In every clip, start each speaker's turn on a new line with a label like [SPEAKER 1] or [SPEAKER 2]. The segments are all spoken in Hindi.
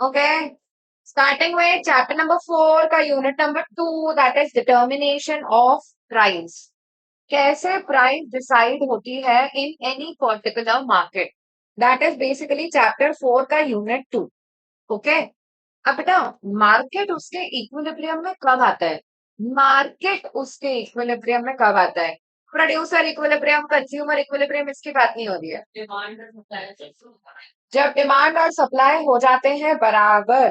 [SPEAKER 1] ओके, स्टार्टिंग में चैप्टर नंबर 4 का unit number 2, that is determination of price. कैसे प्राइस डिसाइड होती है in any particular market, that is basically chapter 4 का यूनिट 2। ओके, अब बेटा मार्केट उसके इक्विलिब्रियम में कब आता है? मार्केट उसके इक्विलिब्रियम में कब आता है? प्रोड्यूसर इक्विलिब्रियम, कंज्यूमर इक्विलिब्रियम, इसकी बात नहीं हो रही है। जब डिमांड और सप्लाई हो जाते हैं बराबर,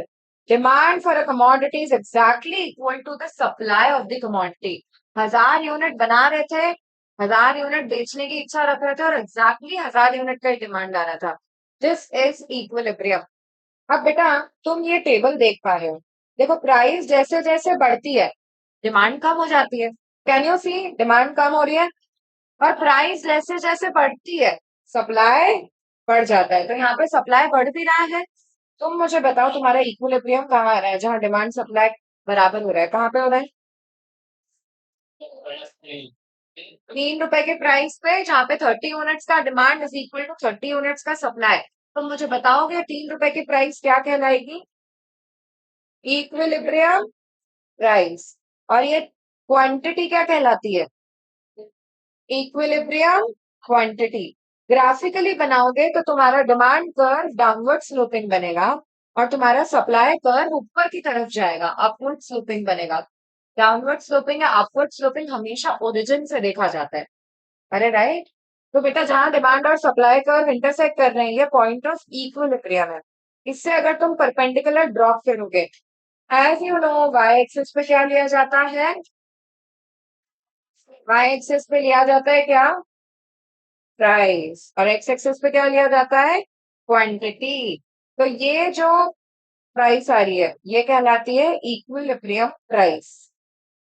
[SPEAKER 1] demand for a commodity is exactly equal to the supply of the commodity. 1000 unit बना रहे थे, 1000 यूनिट बेचने की इच्छा रख रहे थे और एग्जैक्टली 1000 यूनिट का डिमांड आ रहा था। This is equilibrium. अब बेटा तुम ये टेबल देख पा रहे हो, देखो प्राइस जैसे जैसे बढ़ती है डिमांड कम हो जाती है। कैन यू सी, डिमांड कम हो रही है और प्राइस जैसे जैसे बढ़ती है सप्लाई बढ़ जाता है। तो यहाँ पे सप्लाई बढ़ भी रहा है। तुम मुझे बताओ तुम्हारा इक्विलिब्रियम कहाँ आ रहा है, जहाँ डिमांड सप्लाई बराबर हो रहा है, कहाँ पे हो रहा है? 3 रुपए के प्राइस पे, जहाँ पे 30 यूनिट्स का demand is equal to 30 units का सप्लाई। तुम मुझे बताओगे 3 रुपए की प्राइस क्या कहलाएगी? Equilibrium price. और ये क्वांटिटी क्या कहलाती है? Equilibrium quantity. ग्राफिकली बनाओगे तो तुम्हारा डिमांड कर्व डाउनवर्ड स्लोपिंग बनेगा और तुम्हारा सप्लाई कर्व ऊपर की तरफ जाएगा, अपवर्ड स्लोपिंग बनेगा। डाउनवर्ड स्लोपिंग या अपवर्ड स्लोपिंग हमेशा ओरिजिन से देखा जाता है। अरे राइट। तो बेटा जहां डिमांड और सप्लाई कर्व इंटरसेक्ट कर रहे हैं ये पॉइंट ऑफ इक्विलिब्रियम है। इससे अगर तुम परपेंडिकुलर ड्रॉप करोगे, as you know Y axis पे क्या लिया जाता है? वाई एक्सिस पे लिया जाता है क्या? प्राइस। और एक्स एक्सिस पे क्या लिया जाता है? क्वांटिटी। तो ये जो प्राइस आ रही है ये कहलाती है इक्विलिब्रियम प्राइस।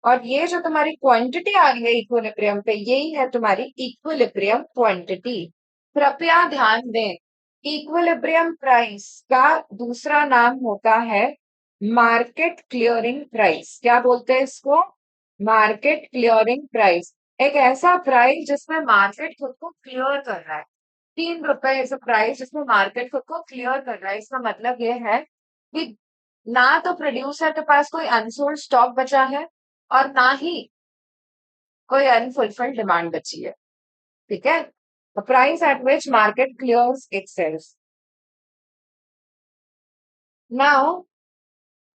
[SPEAKER 1] और ये जो तुम्हारी क्वांटिटी आ रही है इक्विलिब्रियम पे, यही है तुम्हारी इक्विलिब्रियम क्वांटिटी। कृपया ध्यान दें, इक्विलिब्रियम प्राइस का दूसरा नाम होता है मार्केट क्लियरिंग प्राइस। क्या बोलते हैं इसको? Market clearing price. एक ऐसा प्राइस जिसमें मार्केट खुद को क्लियर कर रहा है। 3 रुपए इज अ प्राइस जिसमें मार्केट खुद को क्लियर कर रहा है। इसका मतलब ये है कि ना तो प्रोड्यूसर के पास कोई अनसोल्ड स्टॉक बचा है और ना ही कोई अनफुलफिल्ड डिमांड बची है। ठीक है, the price at which market clears itself. Now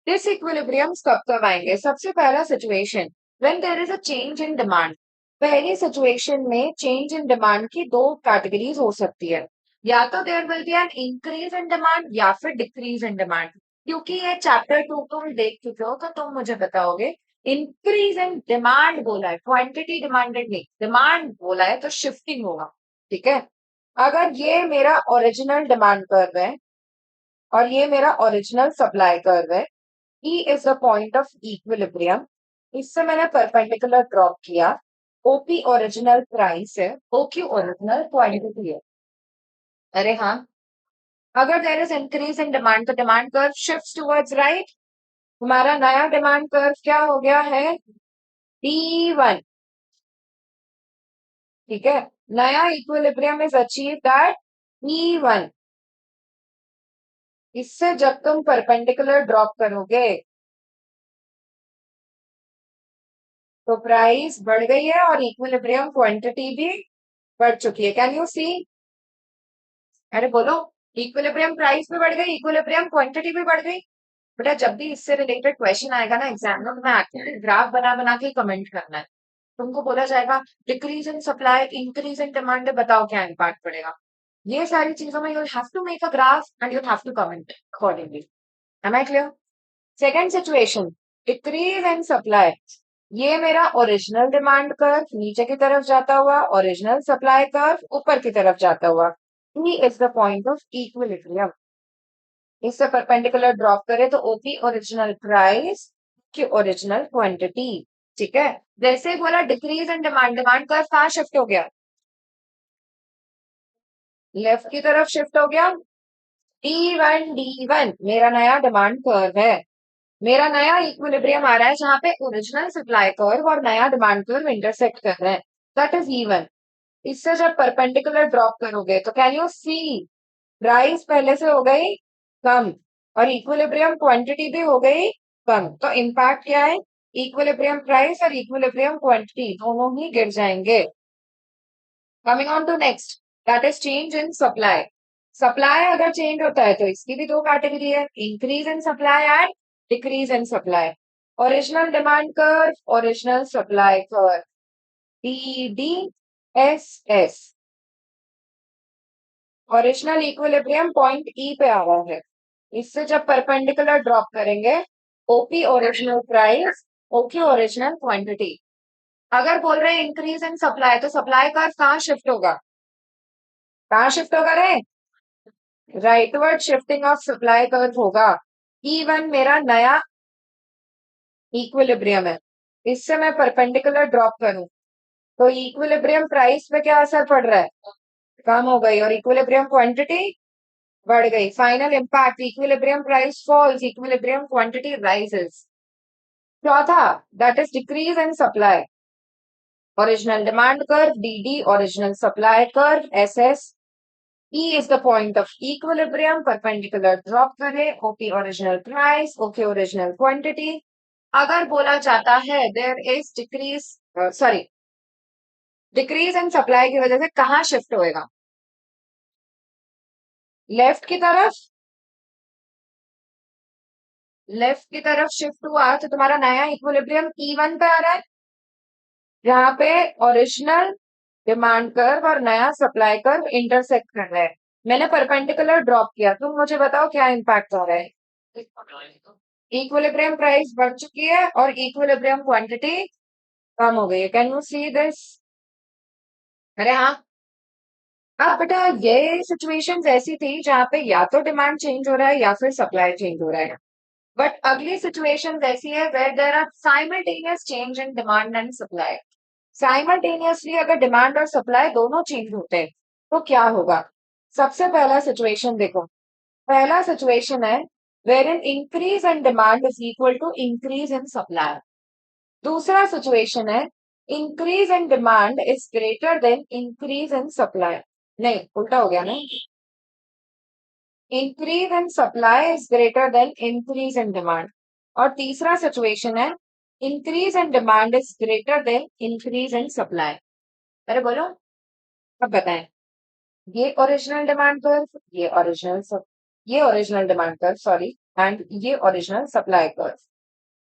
[SPEAKER 1] this equilibriums कब कब आएंगे? सबसे पहला situation, when there is a change in demand. पहली सिचुएशन में चेंज इन डिमांड की दो कैटेगरीज हो सकती है, या तो there will be an increase in demand या फिर डिक्रीज इन डिमांड। क्योंकि ये चैप्टर 2 तुम देख चुके हो तो तुम मुझे बताओगे, इंक्रीज इन डिमांड बोला है, क्वांटिटी डिमांडेड नहीं, डिमांड बोला है तो शिफ्टिंग होगा। ठीक है, अगर ये मेरा ओरिजिनल डिमांड कर्व है और ये मेरा ओरिजिनल सप्लाई कर्व है, E is the point of equilibrium। इससे मैंने परपेंडिकुलर ड्रॉप किया। OP ओरिजिनल प्राइस है, OQ ओरिजिनल क्वांटिटी है। अरे हाँ, अगर there is increase in demand तो demand curve shift towards right. हमारा नया डिमांड कर्व क्या हो गया है? D1। ठीक है, नया equilibrium is achieved eight E1। इससे जब तुम परपेंडिकुलर ड्रॉप करोगे तो प्राइस बढ़ गई है और इक्विलिब्रियम क्वांटिटी भी बढ़ चुकी है। Can you see? अरे बोलो, इक्विलिब्रियम प्राइस भी बढ़ गई, इक्विलिब्रियम क्वांटिटी भी बढ़ गई। बेटा जब भी इससे रिलेटेड क्वेश्चन आएगा ना एग्जाम में, तुम्हें एक्चुअली ग्राफ बना बना के कमेंट करना है। तुमको बोला जाएगा decrease in supply, increase in demand, बताओ क्या इम्पैक्ट पड़ेगा। ये सारी चीजों में you have to make a graph and you have to comment accordingly. Am I clear? Second situation, decrease in supply. ये मेरा ओरिजिनल डिमांड कर्व नीचे की तरफ जाता हुआ, ओरिजिनल सप्लाई कर्व ऊपर की तरफ जाता हुआ। E is the point of equilibrium। इससे परपेंडिकुलर ड्रॉप करें तो OP ओरिजिनल प्राइस की ओरिजिनल क्वांटिटी। ठीक है, जैसे ही बोला decrease in demand, demand curve कहाँ शिफ्ट हो गया? लेफ्ट की तरफ शिफ्ट हो गया। D1 मेरा नया डिमांड कर्व है। मेरा नया इक्विलिब्रियम आ रहा है जहां पे ओरिजिनल सप्लाई कर्व और नया डिमांड कर्व इंटरसेक्ट कर रहे हैं, दैट इज E1। इससे जब परपेंडिकुलर ड्रॉप करोगे तो कैन यू सी प्राइस पहले से हो गई कम और इक्विलिब्रियम क्वांटिटी भी हो गई कम, तो इम्पैक्ट क्या है? इक्विलिब्रियम प्राइस और इक्विलिब्रियम क्वांटिटी दोनों ही गिर जाएंगे। Coming on to next, that is change in supply. Supply अगर चेंज होता है तो इसकी भी दो कैटेगरी है, increase in supply and decrease in supply. Original demand curve, original supply curve, DDSS। Original equilibrium point E पे आ रहा है, इससे जब परपेंडिकुलर ड्रॉप करेंगे, OP original price, OQ original quantity. अगर बोल रहे हैं इंक्रीज इन सप्लाई, तो सप्लाई कर्व कहाँ शिफ्ट होगा? कहाँ शिफ्ट होगा रे? Rightward shifting of supply curve होगा। E1 मेरा नया इक्विलिब्रियम है, इससे मैं परपेंडिकुलर ड्रॉप करूं तो इक्विलिब्रियम प्राइस पे क्या असर पड़ रहा है? कम हो गई, और इक्विलिब्रियम क्वांटिटी बढ़ गई। Final impact, equilibrium price falls, equilibrium quantity rises. चौथा, that is decrease in supply. Original demand curve DD, original supply curve SS। E is the point of equilibrium, perpendicular drop करे, OP original price, OK original quantity। अगर बोला जाता है there is decrease, sorry, decrease in supply की वजह से कहाँ शिफ्ट होएगा? लेफ्ट की तरफ। लेफ्ट की तरफ शिफ्ट हुआ तो तुम्हारा नया इक्विलिब्रियम E1 पे आ रहा है, जहाँ पे ओरिजिनल डिमांड कर्व और नया सप्लाई कर्व इंटरसेक्ट कर रहे हैं। मैंने परपेंडिकुलर ड्रॉप किया, तुम मुझे बताओ क्या इम्पैक्ट आ रहा है? इक्विलिब्रियम प्राइस बढ़ चुकी है और इक्विलिब्रियम क्वांटिटी कम हो गई है। Can you see this? अरे हाँ। अब बेटा ये सिचुएशंस ऐसी थी जहाँ पे या तो डिमांड चेंज हो रहा है या फिर सप्लाई चेंज हो रहा है। बट अगली सिचुएशन ऐसी है where there are simultaneous change in demand and supply. Simultaneously अगर डिमांड और सप्लाई दोनों चेंज होते हैं तो क्या होगा? सबसे पहला सिचुएशन देखो। पहला सिचुएशन है wherein increase in demand is equal to increase in supply. दूसरा सिचुएशन है increase in demand is greater than increase in supply. नहीं, उल्टा हो गया ना। Increase in supply is greater than increase in demand. और तीसरा सिचुएशन है increase in demand is greater than increase in supply. अरे बोलो, अब बताएं। ये ओरिजिनल डिमांड कर्व, ये original demand curve, sorry, and ये ओरिजिनल सप्लाई कर्व,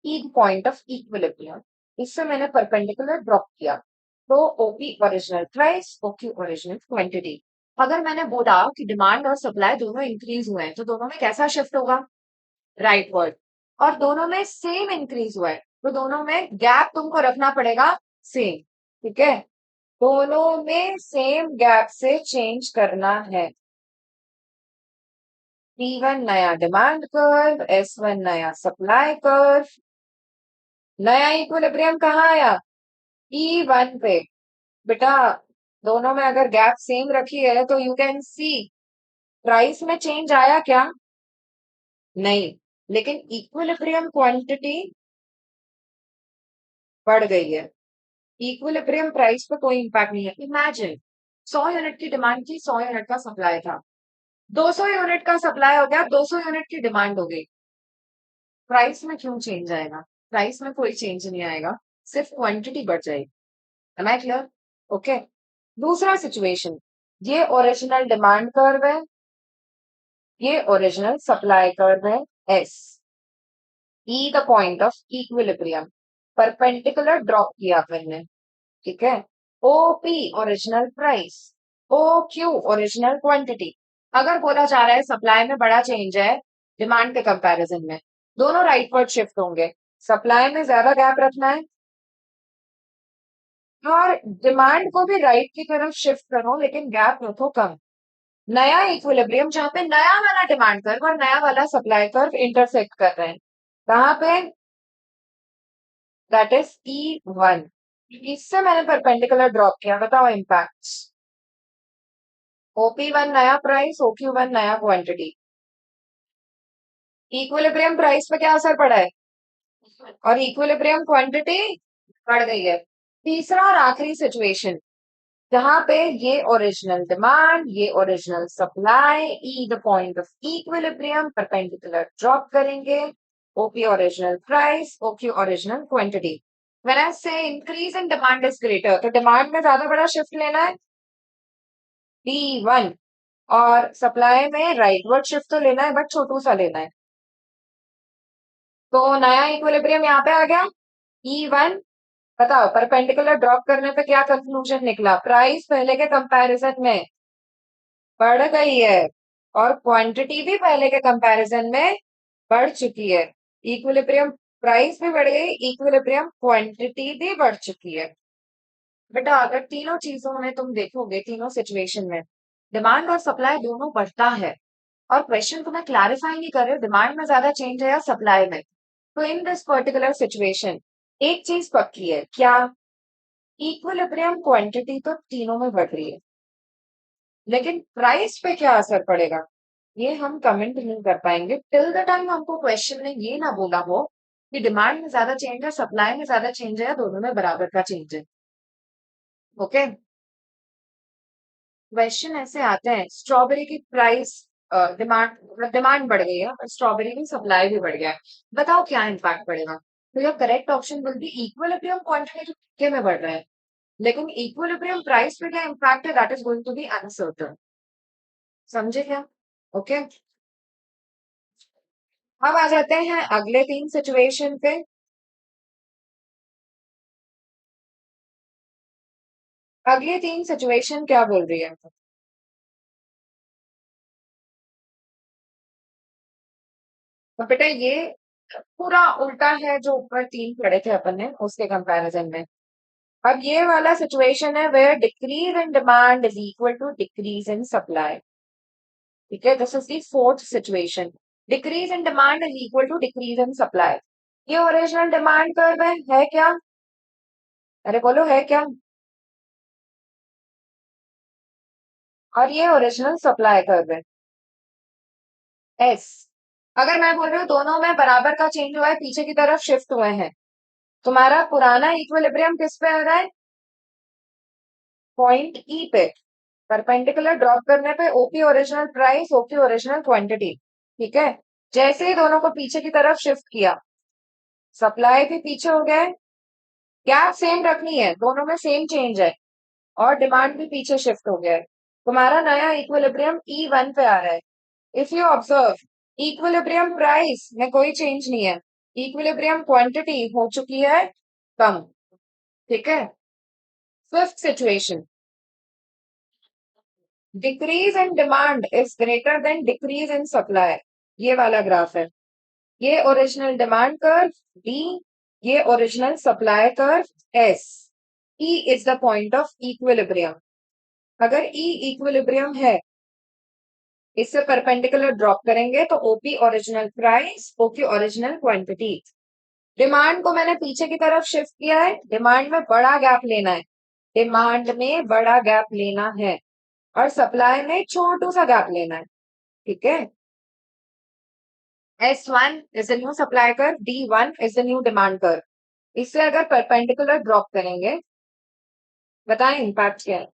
[SPEAKER 1] एक पॉइंट ऑफ इक्विलिब्रियम। इससे मैंने परपेंडिकुलर ड्रॉप किया तो OP original price, OQ original quantity. अगर मैंने बोला कि डिमांड और सप्लाई दोनों इंक्रीज हुए हैं तो दोनों में कैसा शिफ्ट होगा? Right word. और दोनों में सेम इंक्रीज हुआ है तो दोनों में गैप तुमको रखना पड़ेगा सेम। ठीक है, दोनों में सेम गैप से चेंज करना है। P1 नया डिमांड कर्व, S1 नया सप्लाई कर्व। नया इक्विलिब्रियम कहाँ आया? E1 पे। बेटा दोनों में अगर गैप सेम रखी है तो यू कैन सी प्राइस में चेंज आया क्या? नहीं, लेकिन इक्विलिब्रियम क्वांटिटी बढ़ गई है। इक्विलिब्रियम प्राइस पे कोई इंपैक्ट नहीं है। इमेजिन 100 यूनिट की डिमांड थी, 100 यूनिट का सप्लाई था, 200 यूनिट का सप्लाई हो गया, 200 यूनिट की डिमांड हो गई। प्राइस में क्यों चेंज आएगा? प्राइस में कोई चेंज नहीं आएगा, सिर्फ क्वांटिटी बढ़ जाएगी। Am I clear? ओके। दूसरा सिचुएशन, ये ओरिजिनल डिमांड कर्व है, ये ओरिजिनल सप्लाई कर्व है S. E the point of equilibrium, perpendicular drop किया अपन ने। ठीक है, OP original price, O Q original quantity. अगर बोला जा रहा है सप्लाई में बड़ा चेंज है डिमांड के कंपैरिजन में, दोनों राइटवर्ड शिफ्ट होंगे। सप्लाई में ज्यादा गैप रखना है और डिमांड को भी राइट की तरफ शिफ्ट करो, लेकिन गैप रखो कम। नया इक्विलिब्रियम जहां पे नया वाला डिमांड कर्व और नया वाला सप्लाई कर्व इंटरसेक्ट कर रहे हैं, कहां पे? That is E1। इससे मैंने परपेंडिकुलर ड्रॉप किया, बताओ इम्पैक्ट। OP1 नया प्राइस, OQ1 नया क्वांटिटी। इक्विलिब्रियम प्राइस पे क्या असर पड़ा है? और इक्विलिब्रियम क्वांटिटी बढ़ गई है। तीसरा और आखिरी सिचुएशन, जहां पे ये ओरिजिनल डिमांड, ये original supply, E the point of equilibrium, perpendicular drop करेंगे, OP original price, OQ original quantity. When I say increase in demand is greater, तो डिमांड में ज्यादा बड़ा शिफ्ट लेना है D1, और सप्लाई में राइटवर्ड शिफ्ट तो लेना है बट छोटू सा लेना है। तो नया इक्विलिब्रियम यहाँ पे आ गया E1। बताओ परपेंडिकुलर ड्रॉप करने पे क्या कंक्लूजन निकला? प्राइस पहले के कंपैरिजन में बढ़ गई है और क्वांटिटी भी पहले के कंपैरिजन में बढ़ चुकी है। इक्विलिब्रियम प्राइस भी बढ़ गई, इक्विलिब्रियम क्वांटिटी भी बढ़ चुकी है। बेटा अगर तीनों चीजों में तुम देखोगे, तीनों सिचुएशन में डिमांड और सप्लाई दोनों बढ़ता है, और क्वेश्चन को मैं क्लैरिफाई नहीं कर रही हूँ डिमांड में ज्यादा चेंज है या सप्लाई में, तो इन दिस पर्टिकुलर सिचुएशन एक चीज पक्की है, क्या? इक्विलिब्रियम क्वांटिटी तो तीनों में बढ़ रही है, लेकिन प्राइस पे क्या असर पड़ेगा ये हम कमेंट नहीं कर पाएंगे टिल द टाइम हमको क्वेश्चन ने ये ना बोला हो कि डिमांड में ज्यादा चेंज है, सप्लाई में ज्यादा चेंज है, या दोनों में बराबर का चेंज है। ओके, क्वेश्चन ऐसे आते हैं, स्ट्रॉबेरी की प्राइस डिमांड डिमांड बढ़ गई है और स्ट्रॉबेरी की सप्लाई भी बढ़ गया है, बताओ क्या इम्पैक्ट पड़ेगा? तो your correct option will be equilibrium quantity में बढ़ रहा है, लेकिन इक्विलिब्रियम प्राइस पे क्या इम्पैक्ट है that is going to be uncertain. समझे क्या? ओके, अब आ जाते हैं अगले तीन सिचुएशन पे। अगली तीन सिचुएशन क्या बोल रही है? तो बेटा ये पूरा उल्टा है जो ऊपर तीन पढ़े थे अपन ने उसके कंपैरिजन में। अब ये वाला सिचुएशन है where decrease in demand is equal to decrease in supply. ठीक है, this is the fourth situation. Decrease in demand is equal to decrease in supply. ये ओरिजिनल डिमांड कर्व है क्या? अरे बोलो है क्या? और ये ओरिजिनल सप्लाई कर्व है एस। अगर मैं बोल रही हूँ दोनों में बराबर का चेंज हुआ है, पीछे की तरफ शिफ्ट हुए हैं, तुम्हारा पुराना इक्विलिब्रियम किस पे आ रहा है? पॉइंट ई पे। परपेंडिकुलर ड्रॉप करने पे OP original price, OQ original quantity. ठीक है, जैसे ही दोनों को पीछे की तरफ शिफ्ट किया, सप्लाई भी पीछे हो गया है, गैप सेम रखनी है, दोनों में सेम चेंज है, और डिमांड भी पीछे शिफ्ट हो गया है। तुम्हारा नया इक्विलिब्रियम E1 पे आ रहा है। If you observe, equilibrium price में कोई चेंज नहीं है, इक्विलिब्रियम क्वांटिटी हो चुकी है कम। ठीक है, fifth situation, decrease in demand is greater then decrease in supply. ये वाला ग्राफ है, ये ओरिजिनल डिमांड कर्व डी, ये original supply curve S. E is the point of equilibrium. अगर ई इक्विलिब्रियम है, इससे परपेंडिकुलर ड्रॉप करेंगे तो OP original price, OQ original quantity. Demand को मैंने पीछे की तरफ शिफ्ट किया है, डिमांड में बड़ा गैप लेना है, डिमांड में बड़ा गैप लेना है, और सप्लाई में छोटू सा गैप लेना है। ठीक है, S1 is the new supply curve, D1 is the new demand curve. इससे अगर परपेंडिकुलर ड्रॉप करेंगे, बताएं इम्पैक्ट क्या है?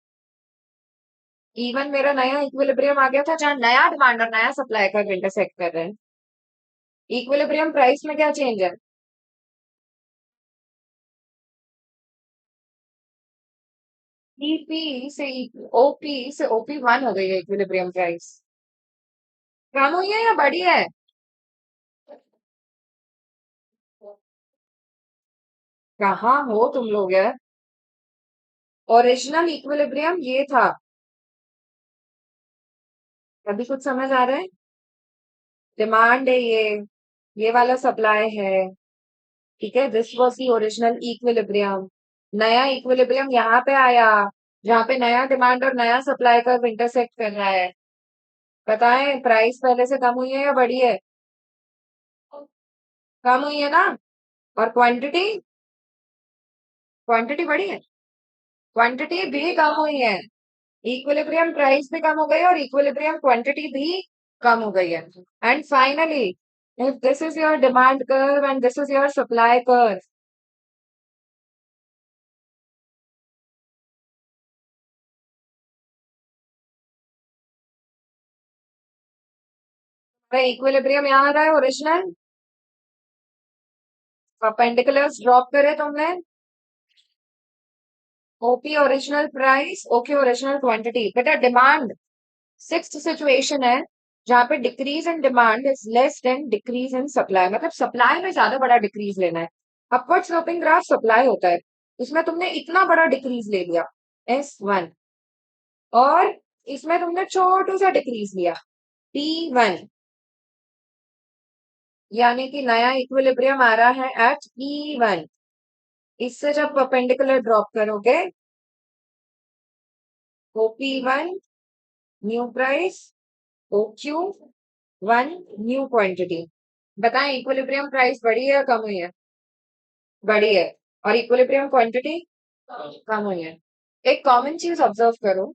[SPEAKER 1] इवन मेरा नया इक्विलिब्रियम आ गया था जहां नया डिमांड और नया सप्लाई कर्व इंटरसेक्ट कर रहे हैं। इक्विलिब्रियम प्राइस में क्या चेंज है? ईपी से ओपी से OP1 हो गई है इक्विलिब्रियम प्राइस। कम हुई है या बढ़ी है? कहाँ हो तुम लोग यार? ओरिजिनल इक्विलिब्रियम ये था, अभी कुछ समझ आ रहा है? डिमांड है ये वाला सप्लाई है। ठीक है, this was the original equilibrium. नया इक्विलिब्रियम यहाँ पे आया, जहाँ पे नया डिमांड और नया सप्लाई कर्व इंटरसेक्ट कर रहा है। बताएं प्राइस पहले से कम हुई है या बढ़ी है? कम हुई है ना? और क्वांटिटी, क्वांटिटी बढ़ी है, क्वांटिटी भी कम हुई है। इक्विलिब्रियम प्राइस भी कम हो गई और इक्विलिब्रियम क्वांटिटी भी कम हो गई है। And finally, if this is your demand curve and this is your supply curve, equilibrium यहाँ आ रहा है ओरिजिनल, परपेंडिकुलर्स ड्रॉप करे तुमने, OP original price, okay original quantity. बेटा डिमांड सिक्स्थ सिचुएशन है जहां पे decrease in demand is less than decrease in supply, मतलब सप्लाई में ज्यादा बड़ा डिक्रीज लेना है। अपवर्ड स्लोपिंग ग्राफ सप्लाई होता है, इसमें तुमने इतना बड़ा डिक्रीज ले लिया S1, और इसमें तुमने छोटू सा डिक्रीज लिया T1, यानी कि नया इक्विलिब्रियम आ रहा है एट E1। इससे जब परपेंडिकुलर ड्रॉप करोगे, OP1 new price, OQ1 new quantity. बताएं इक्विलिब्रियम प्राइस बढ़ी है या कम हुई है? बढ़ी है। और इक्विलिब्रियम क्वांटिटी कम हुई है। एक कॉमन चीज ऑब्जर्व करो,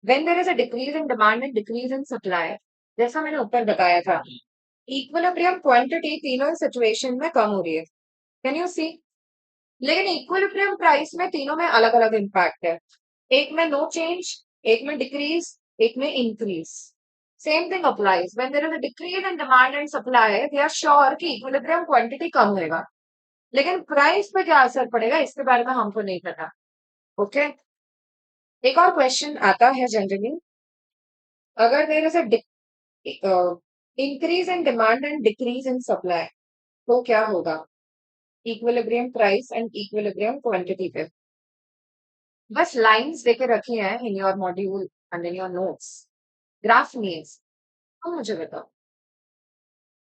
[SPEAKER 1] when there is a decrease in demand and decrease in supply, जैसा मैंने ऊपर बताया था, इक्विलिब्रियम क्वांटिटी तीनों ही सिचुएशन में कम हो रही है। Can you see? लेकिन इक्विलिब्रियम प्राइस में तीनों में अलग अलग इम्पैक्ट है, एक में नो चेंज, एक में डिक्रीज, एक में increase. Same thing applies when there is a decrease in demand and supply, we are sure कि इक्विलिब्रियम क्वांटिटी कम होएगा, लेकिन प्राइस पे क्या असर पड़ेगा इसके बारे में हमको नहीं पता। ओके, एक और क्वेश्चन आता है जनरली, अगर there is a increase in demand and decrease in supply, तो क्या होगा equilibrium price and equilibrium quantity पे? बस लाइंस देके रखी हैं in your module and in your notes, graph नहीं है। तो मुझे बताओ,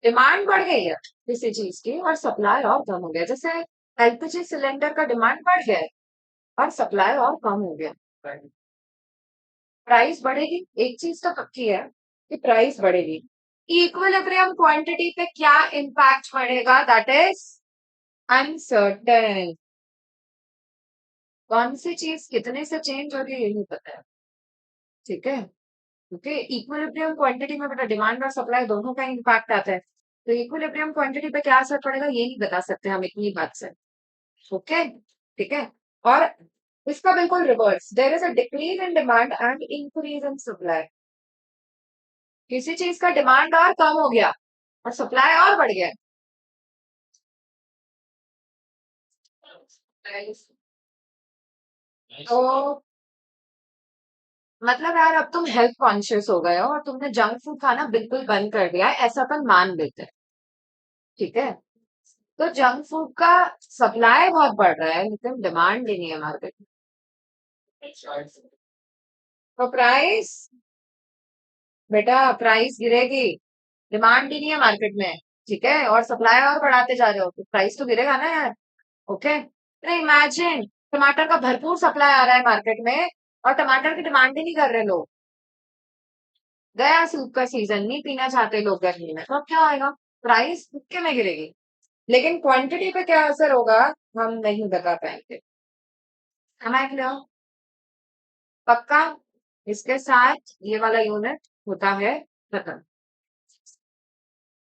[SPEAKER 1] डिमांड बढ़ गई है किसी चीज की और सप्लाई और कम हो गया, जैसे एलपीजी सिलेंडर का डिमांड बढ़ गया है और सप्लाई और कम हो गया, प्राइस बढ़ेगी। एक चीज तो पक्की है कि प्राइस बढ़ेगी। इक्विलिब्रियम क्वांटिटी पे क्या इम्पैक्ट पड़ेगा, दैट इज अनसर्टेन। कौन सी चीज कितने से चेंज हो रही है ये नहीं पता है, ठीक है? क्योंकि इक्विलिब्रियम क्वांटिटी में बेटा डिमांड और सप्लाई दोनों का इम्पैक्ट आता है, तो इक्विलिब्रियम क्वांटिटी पे क्या असर पड़ेगा ये नहीं बता सकते हम इतनी बात से। ओके, ठीक है। और इसका बिल्कुल reverse, there is a decrease in demand and increase in supply. किसी चीज का डिमांड और कम हो गया और सप्लाई और बढ़ गया। तो मतलब यार अब तुम हेल्थ कॉन्शियस हो गए हो और तुमने जंक फूड खाना बिल्कुल बंद कर दिया है, ऐसा अपन मान लेते हैं, ठीक है? तो जंक फूड का सप्लाई बहुत बढ़ रहा है लेकिन डिमांड ही नहीं है मार्केट में, तो प्राइस, बेटा प्राइस गिरेगी, डिमांड ही नहीं है मार्केट में, ठीक है? और सप्लाई और बढ़ाते जा रहे हो तो प्राइस तो गिरेगा ना यार। ओके, अरे इमेजिन टमाटर का भरपूर सप्लाई आ रहा है मार्केट में और टमाटर की डिमांड ही नहीं कर रहे लोग, गया सूप का सीजन, नहीं पीना चाहते लोग गर्मी में, तो अब क्या आएगा? प्राइस तुक्के में गिरेगी, लेकिन क्वांटिटी पे क्या असर होगा हम नहीं बता पाएंगे। समझ लो, पक्का? इसके साथ ये वाला यूनिट होता है खत्म।